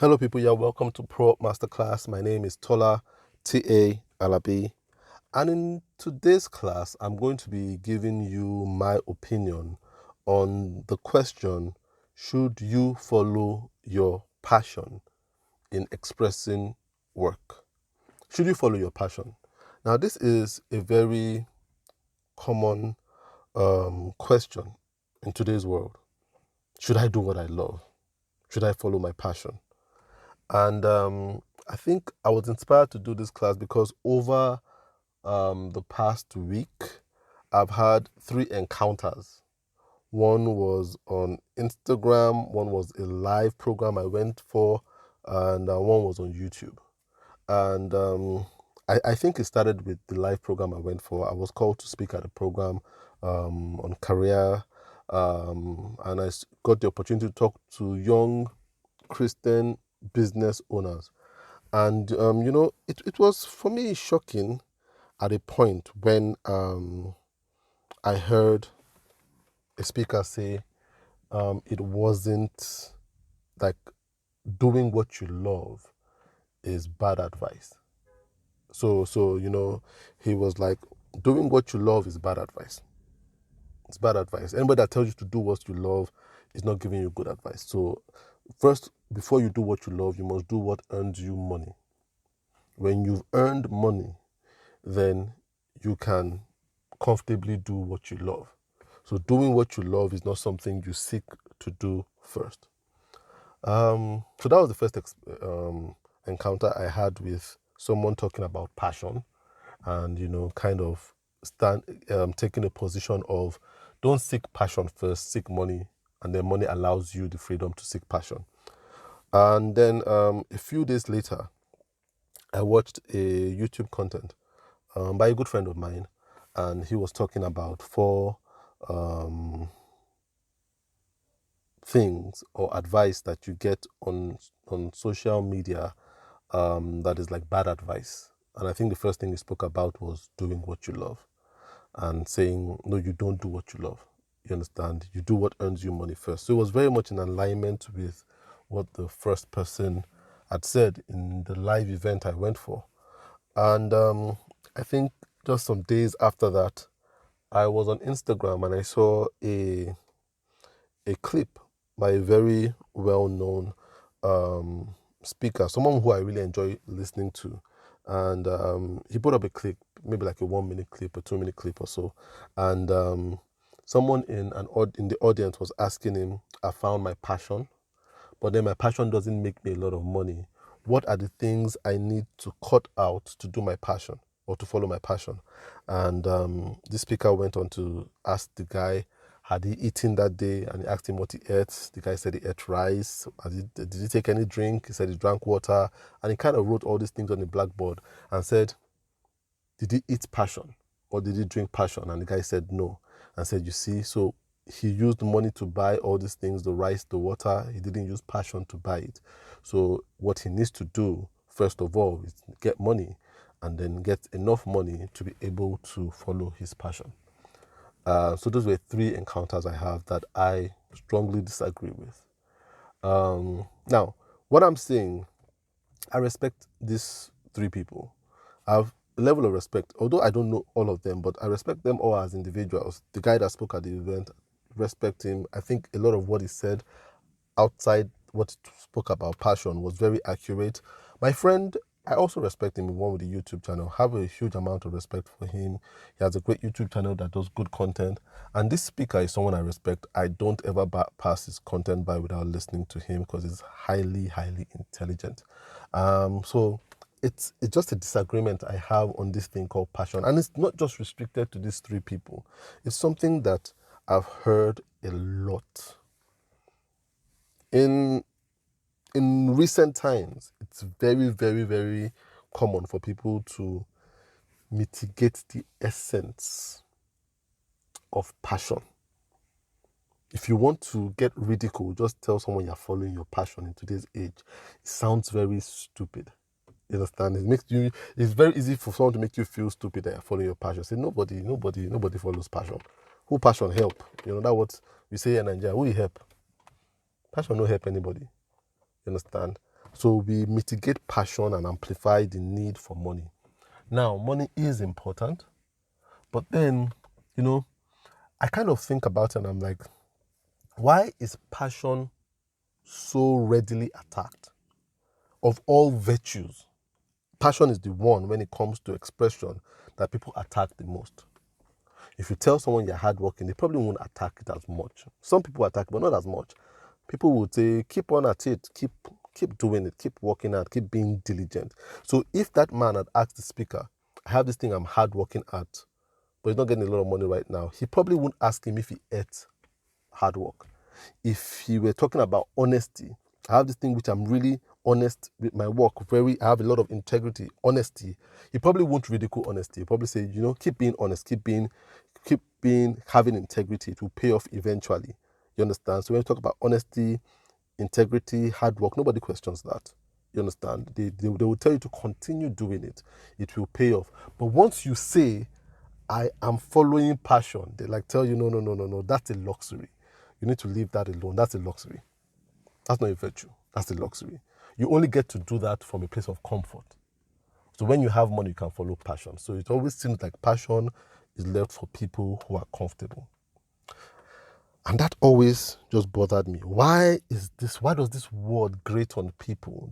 Hello, people. Yeah, welcome to ProUp Masterclass. My name is Tola T.A. Alabi. And in today's class, I'm going to be giving you my opinion on the question, should you follow your passion in expressing work? Should you follow your passion? Now, this is a very common question in today's world. Should I do what I love? Should I follow my passion? And I think I was inspired to do this class because over the past week, I've had 3 encounters. One was on Instagram, one was a live program I went for, and one was on YouTube. And I think it started with the live program I went for. I was called to speak at a program on career, and I got the opportunity to talk to young Christian business owners. And, it was for me shocking at a point when I heard a speaker say it wasn't like doing what you love is bad advice. So, he was like, doing what you love is bad advice. It's bad advice. Anybody that tells you to do what you love is not giving you good advice. So, first, before you do what you love, you must do what earns you money. When you've earned money, then you can comfortably do what you love. So doing what you love is not something you seek to do first. So that was the first encounter I had with someone talking about passion, and kind of taking a position of don't seek passion first, seek money, and then money allows you the freedom to seek passion. And then a few days later, I watched a YouTube content by a good friend of mine, and he was talking about 4 things or advice that you get on social media that is like bad advice. And I think the first thing he spoke about was doing what you love, and saying, no, you don't do what you love. You understand? You do what earns you money first. So it was very much in alignment with what the first person had said in the live event I went for. And I think just some days after that, I was on Instagram and I saw a clip by a very well-known speaker, someone who I really enjoy listening to. And he put up a clip, maybe like a 1-minute clip, a 2-minute clip or so. And someone in the audience was asking him, I found my passion, but then my passion doesn't make me a lot of money. What are the things I need to cut out to do my passion or to follow my passion? And the speaker went on to ask the guy, had he eaten that day? And he asked him what he ate. The guy said he ate rice. Did he take any drink? He said he drank water. And he kind of wrote all these things on the blackboard and said, did he eat passion or did he drink passion? And the guy said no. And said, you see, so he used money to buy all these things, the rice, the water. He didn't use passion to buy it. So what he needs to do, first of all, is get money and then get enough money to be able to follow his passion. So those were 3 encounters I have that I strongly disagree with. Now, what I'm saying, I respect these 3 people. I have a level of respect, although I don't know all of them, but I respect them all as individuals. The guy that spoke at the event, respect him. I think a lot of what he said outside what he spoke about passion was very accurate. My friend, I also respect him, the one with the YouTube channel. Have a huge amount of respect for him. He has a great YouTube channel that does good content. And this speaker is someone I respect. I don't ever pass his content by without listening to him because he's highly, highly intelligent. So it's just a disagreement I have on this thing called passion. And it's not just restricted to these 3 people. It's something that I've heard a lot. In recent times, it's very, very, very common for people to mitigate the essence of passion. If you want to get ridicule, just tell someone you're following your passion in today's age. It sounds very stupid. You understand? It's very easy for someone to make you feel stupid that you're following your passion. Say nobody follows passion. Who passion help? That's what we say in Nigeria. Who you help? Passion no help anybody. You understand? So we mitigate passion and amplify the need for money. Now, money is important, but then, I kind of think about it and I'm like, why is passion so readily attacked? Of all virtues, passion is the one when it comes to expression that people attack the most. If you tell someone you're hardworking, they probably won't attack it as much. Some people attack, but not as much. People would say, keep on at it, keep doing it, keep working out, keep being diligent. So if that man had asked the speaker, I have this thing I'm hardworking at, but he's not getting a lot of money right now, he probably wouldn't ask him if he ate hard work. If he were talking about honesty, I have this thing which I'm really honest with my work, I have a lot of integrity, honesty. He probably won't ridicule honesty. He'll probably say, keep being honest, keep having integrity. It will pay off eventually. You understand? So when you talk about honesty, integrity, hard work, nobody questions that. You understand? They will tell you to continue doing it. It will pay off. But once you say, I am following passion, they tell you, no, that's a luxury. You need to leave that alone. That's a luxury. That's not a virtue. That's a luxury. You only get to do that from a place of comfort. So when you have money, you can follow passion. So it always seems like passion is left for people who are comfortable. And that always just bothered me. Why does this word grate on people?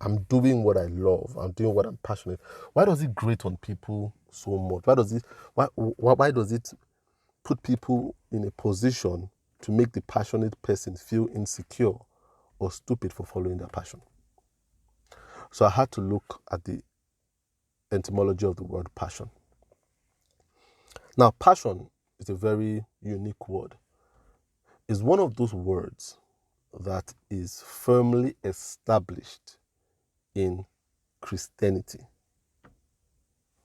I'm doing what I love. I'm doing what I'm passionate. Why does it grate on people so much? Why does it put people in a position to make the passionate person feel insecure or stupid for following their passion? So I had to look at the etymology of the word passion. Now, passion is a very unique word. It's one of those words that is firmly established in Christianity.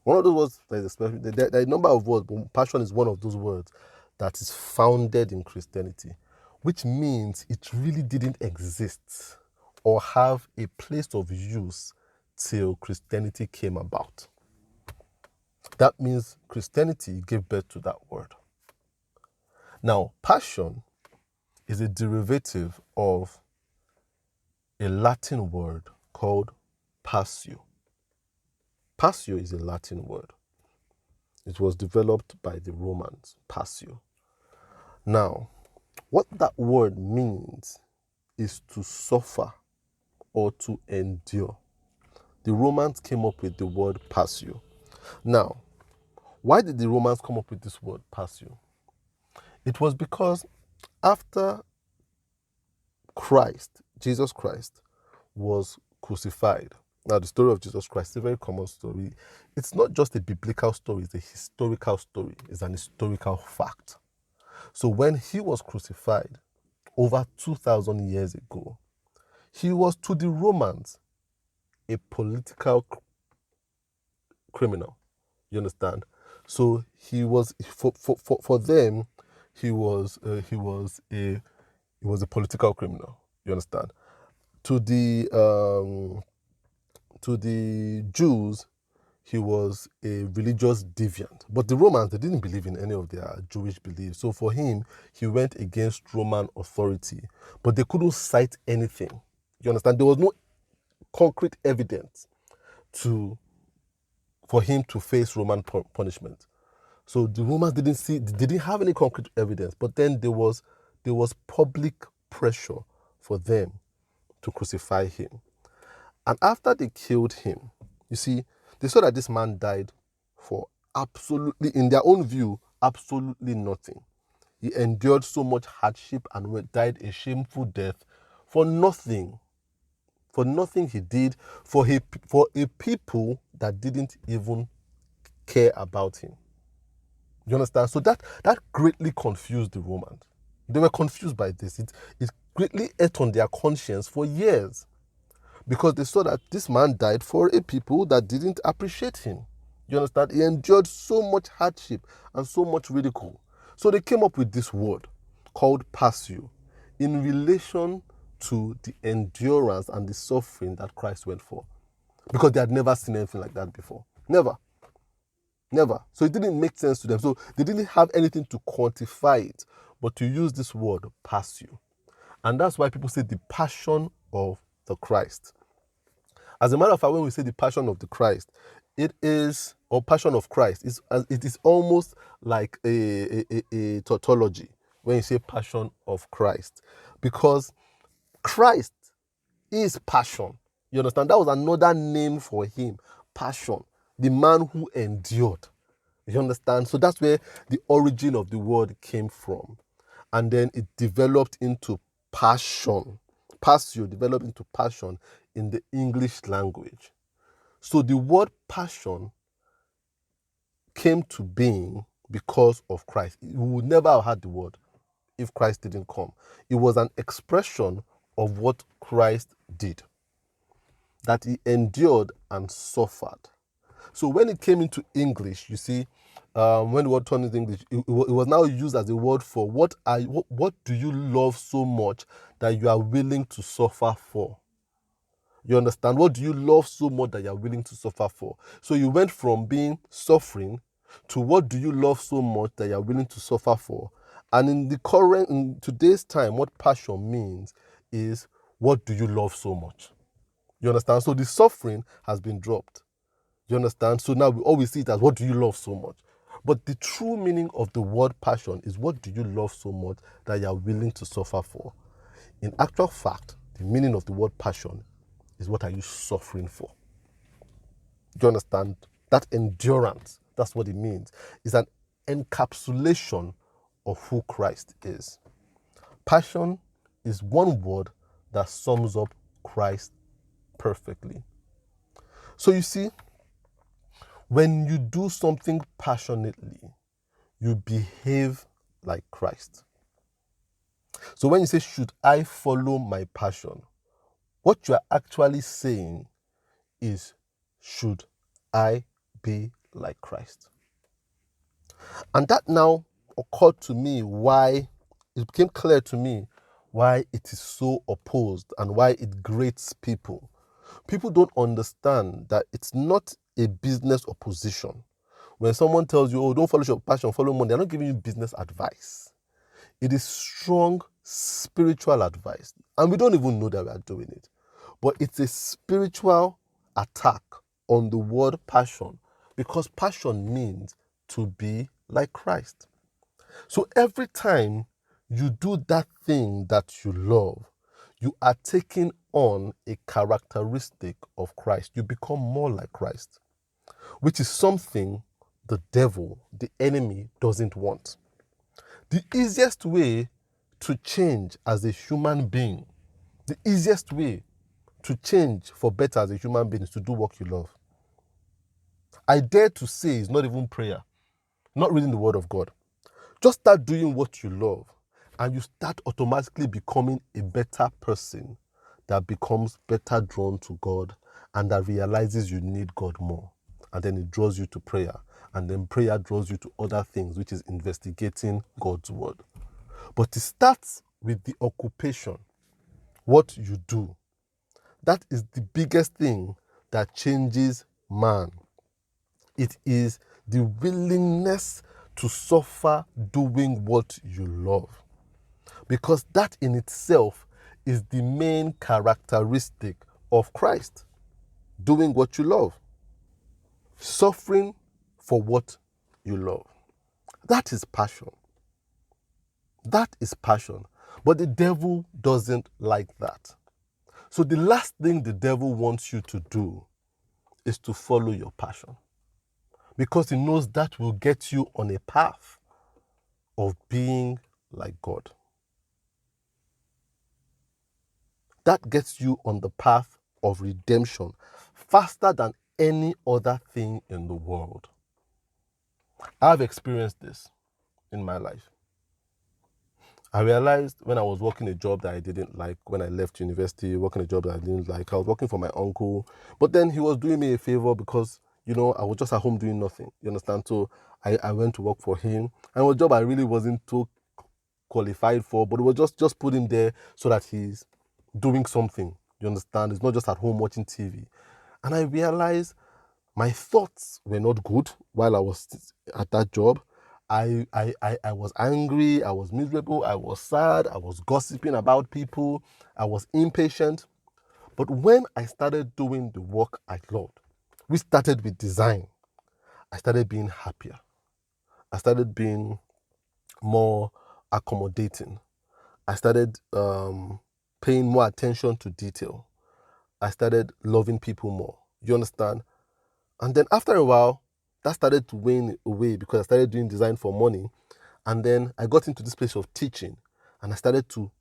One of those words, there are a number of words, but passion is one of those words that is founded in Christianity, which means it really didn't exist or have a place of use till Christianity came about. That means Christianity gave birth to that word. Now, passion is a derivative of a Latin word called passio. Passio is a Latin word. It was developed by the Romans, passio. Now, what that word means is to suffer or to endure. The Romans came up with the word passio. Now, why did the Romans come up with this word passio? It was because after Jesus Christ, was crucified. Now, the story of Jesus Christ is a very common story. It's not just a biblical story, it's a historical story. It's an historical fact. So when he was crucified over 2,000 years ago, he was to the Romans a political criminal. You understand? So he was, for them, he was a political criminal. You understand? To the Jews, he was a religious deviant. But the Romans, they didn't believe in any of their Jewish beliefs. So for him, he went against Roman authority. But they couldn't cite anything. You understand? There was no concrete evidence for him to face Roman punishment. So the Romans didn't have any concrete evidence. But then there was public pressure for them to crucify him. And after they killed him, you see, they saw that this man died for absolutely, in their own view, absolutely nothing. He endured so much hardship and died a shameful death for nothing. For nothing he did, for a people that didn't even care about him. You understand? So that greatly confused the Romans. They were confused by this. It greatly ate on their conscience for years, because they saw that this man died for a people that didn't appreciate him. You understand? He endured so much hardship and so much ridicule. So they came up with this word called passio in relation to the endurance and the suffering that Christ went for, because they had never seen anything like that before. Never. So it didn't make sense to them. So they didn't have anything to quantify it, but to use this word passio. And that's why people say the passion of the Christ. As a matter of fact, when we say the passion of the Christ, it is, or passion of Christ, it is almost like a tautology when you say passion of Christ. Because Christ is passion. You understand? That was another name for him. Passion. The man who endured. You understand? So that's where the origin of the word came from. And then it developed into passion. Passio developed into passion in the English language. So the word passion came to being because of Christ. We would never have had the word if Christ didn't come. It was an expression of what Christ did, that he endured and suffered. So when it came into English, you see, when the word turned into English, it was now used as a word for what do you love so much that you are willing to suffer for? You understand? What do you love so much that you are willing to suffer for? So you went from being suffering to what do you love so much that you are willing to suffer for? And in today's time, what passion means is what do you love so much? You understand? So the suffering has been dropped. You understand? So now we always see it as what do you love so much? But the true meaning of the word passion is what do you love so much that you are willing to suffer for? In actual fact, the meaning of the word passion is what are you suffering for? Do you understand? That endurance, that's what it means. It's an encapsulation of who Christ is. Passion is one word that sums up Christ perfectly. So you see, when you do something passionately, you behave like Christ. So when you say, should I follow my passion? What you are actually saying is, should I be like Christ? And that now occurred to me it became clear to me why it is so opposed and why it grates people. People don't understand that it's not a business opposition. When someone tells you, oh, don't follow your passion, follow money, they're not giving you business advice. It is strong spiritual advice. And we don't even know that we are doing it. But it's a spiritual attack on the word passion, because passion means to be like Christ. So every time you do that thing that you love, you are taking on a characteristic of Christ. You become more like Christ, which is something the devil, the enemy, doesn't want. The easiest way to change as a human being, the easiest way to change for better as a human being is to do what you love. I dare to say it's not even prayer, not reading the word of God. Just start doing what you love, and you start automatically becoming a better person that becomes better drawn to God and that realizes you need God more. And then it draws you to prayer. And then prayer draws you to other things, which is investigating God's word. But it starts with the occupation, what you do. That is the biggest thing that changes man. It is the willingness to suffer doing what you love. Because that in itself is the main characteristic of Christ. Doing what you love. Suffering for what you love. That is passion. That is passion. But the devil doesn't like that. So the last thing the devil wants you to do is to follow your passion. Because he knows that will get you on a path of being like God. That gets you on the path of redemption faster than any other thing in the world. I've experienced this in my life. I realized when I was working a job that I didn't like, when I left university, working a job that I didn't like, I was working for my uncle, but then he was doing me a favor because, I was just at home doing nothing, you understand? So I went to work for him, and it was a job I really wasn't too qualified for, but it was just put him there so that he's doing something, you understand? It's not just at home watching TV. And I realized my thoughts were not good while I was at that job. I was angry, I was miserable, I was sad, I was gossiping about people, I was impatient. But when I started doing the work I loved, we started with design, I started being happier. I started being more accommodating. I started paying more attention to detail. I started loving people more. You understand? And then after a while, that started to wane away because I started doing design for money. And then I got into this place of teaching, and I started to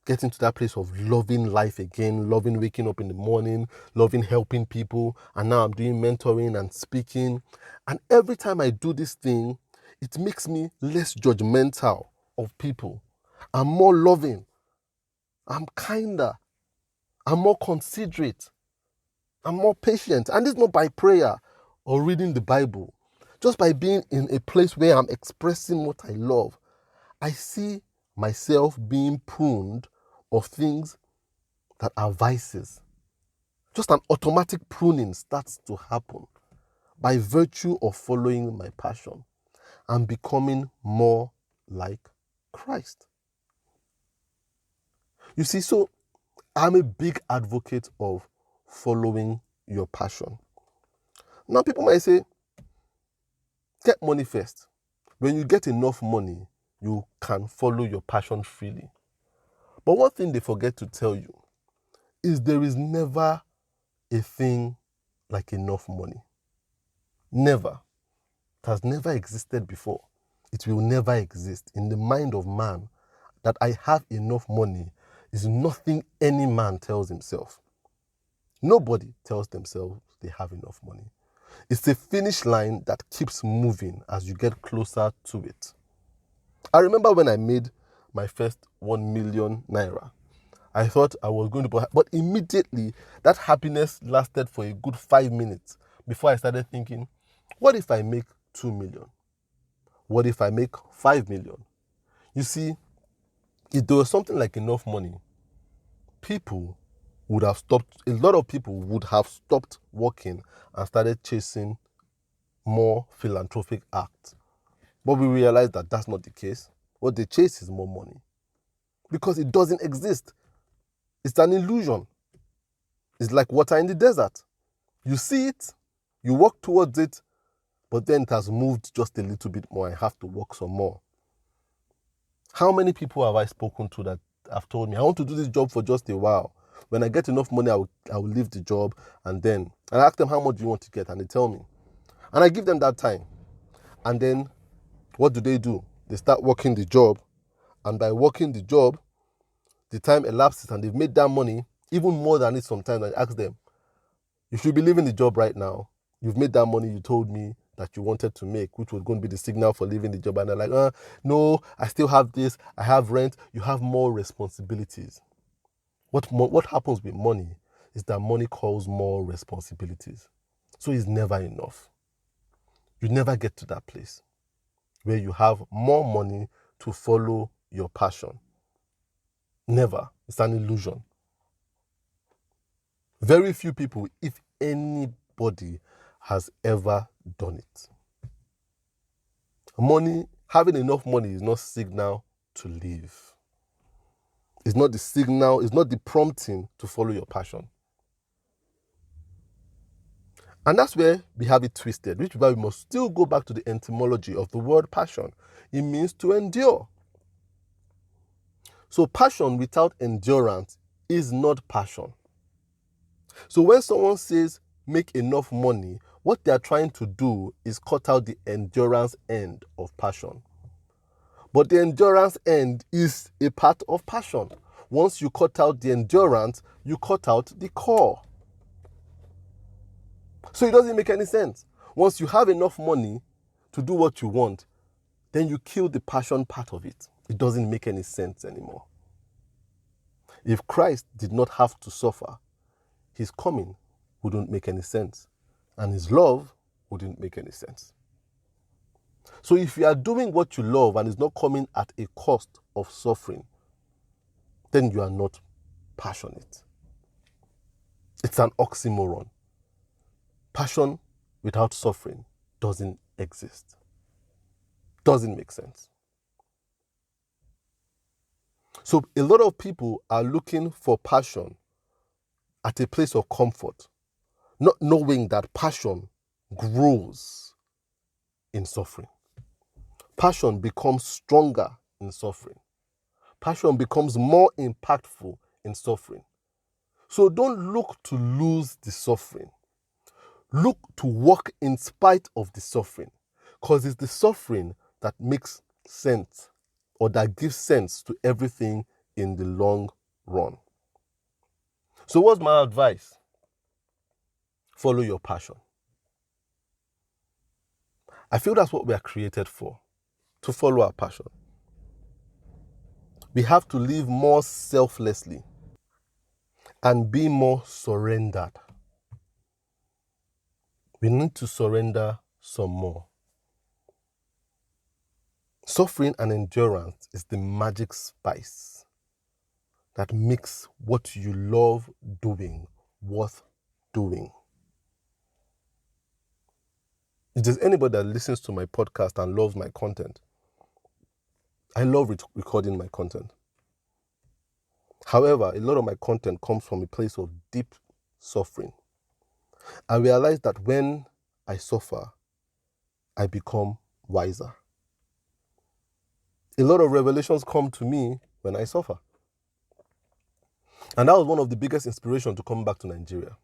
get into that place of loving life again, loving waking up in the morning, loving helping people. And now I'm doing mentoring and speaking. And every time I do this thing, it makes me less judgmental of people. I'm more loving. I'm kinder. I'm more considerate. I'm more patient. And it's not by prayer or reading the Bible. Just by being in a place where I'm expressing what I love, I see myself being pruned of things that are vices. Just an automatic pruning starts to happen by virtue of following my passion and becoming more like Christ. You see, so I'm a big advocate of following your passion. Now, people might say, get money first. When you get enough money, you can follow your passion freely. But one thing they forget to tell you is there is never a thing like enough money. Never. It has never existed before. It will never exist in the mind of man. That I have enough money is nothing any man tells himself. Nobody tells themselves they have enough money. It's a finish line that keeps moving as you get closer to it. I remember when I made my first 1 million naira. I thought I was going to, but immediately that happiness lasted for a good 5 minutes before I started thinking, what if I make 2 million? What if I make 5 million? You see, if there was something like enough money, people would have stopped, a lot of people would have stopped working and started chasing more philanthropic acts. But we realize that that's not the case. What they chase is more money because it doesn't exist. It's an illusion. It's like water in the desert. You see it, you walk towards it, but then it has moved just a little bit more. I have to walk some more. How many people have I spoken to that have told me, I want to do this job for just a while. When I get enough money, I will leave the job, and then I ask them, how much do you want to get? And they tell me. And I give them that time. And then what do? They start working the job. And by working the job, the time elapses and they've made that money, even more than it sometimes. I ask them, you should be leaving the job right now. You've made that money you told me that you wanted to make, which was going to be the signal for leaving the job. And they're like, no, I still have this. I have rent. You have more responsibilities. What happens with money is that money calls more responsibilities. So it's never enough. You never get to that place where you have more money to follow your passion. Never. It's an illusion. Very few people, if anybody, has ever done it. Having enough money is not signal to live. It's not the signal, it's not the prompting to follow your passion. And that's where we have it twisted, which is why we must still go back to the etymology of the word passion. It means to endure. So passion without endurance is not passion. So when someone says make enough money, what they are trying to do is cut out the endurance end of passion. But the endurance end is a part of passion. Once you cut out the endurance, you cut out the core. So it doesn't make any sense. Once you have enough money to do what you want, then you kill the passion part of it. It doesn't make any sense anymore. If Christ did not have to suffer, his coming wouldn't make any sense, and his love wouldn't make any sense. So if you are doing what you love and it's not coming at a cost of suffering, then you are not passionate. It's an oxymoron. Passion without suffering doesn't exist. Doesn't make sense. So a lot of people are looking for passion at a place of comfort, not knowing that passion grows in suffering. Passion becomes stronger in suffering. Passion becomes more impactful in suffering. So don't look to lose the suffering. Look to walk in spite of the suffering, because it's the suffering that makes sense, or that gives sense to everything in the long run. So what's my advice? Follow your passion. I feel that's what we are created for, to follow our passion. We have to live more selflessly and be more surrendered. We need to surrender some more. Suffering and endurance is the magic spice that makes what you love doing worth doing. If there's anybody that listens to my podcast and loves my content, I love recording my content. However, a lot of my content comes from a place of deep suffering. I realize that when I suffer, I become wiser. A lot of revelations come to me when I suffer. And that was one of the biggest inspirations to come back to Nigeria.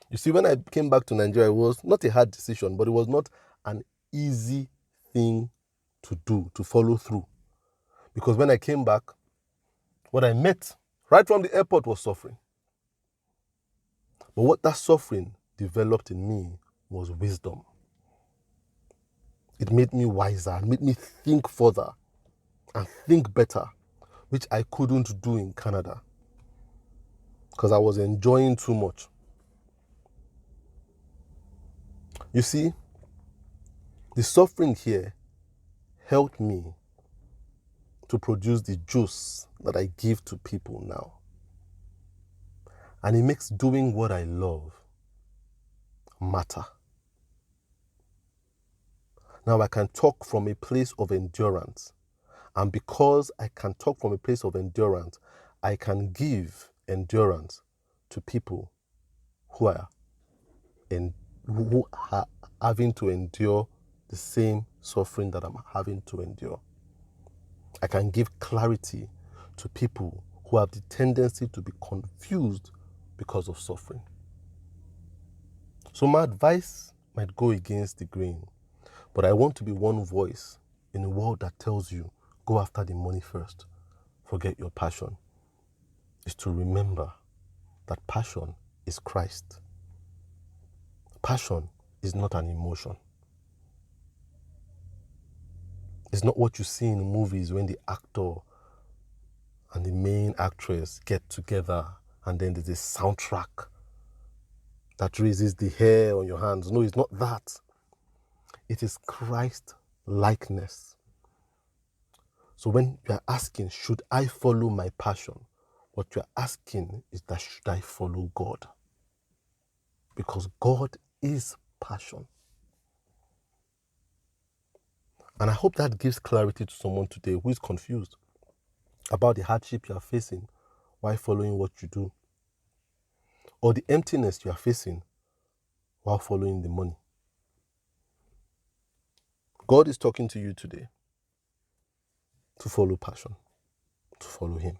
You see, when I came back to Nigeria, it was not a hard decision, but it was not an easy thing to do, to follow through. Because when I came back, what I met right from the airport was suffering. But what that suffering developed in me was wisdom. It made me wiser, it made me think further and think better, which I couldn't do in Canada because I was enjoying too much. You see, the suffering here helped me to produce the juice that I give to people now. And it makes doing what I love matter. Now I can talk from a place of endurance. And because I can talk from a place of endurance, I can give endurance to people who are having to endure the same suffering that I'm having to endure. I can give clarity to people who have the tendency to be confused because of suffering. So my advice might go against the grain, but I want to be one voice in a world that tells you, go after the money first, forget your passion. Is to remember that passion is Christ. Passion is not an emotion. It's not what you see in movies when the actor and the main actress get together and then there's a soundtrack that raises the hair on your hands. No, it's not that. It is Christ likeness. So when you are asking, should I follow my passion? What you are asking is that should I follow God? Because God is passion. And I hope that gives clarity to someone today who is confused about the hardship you are facing while following what you do, or the emptiness you are facing while following the money. God is talking to you today to follow passion, to follow Him.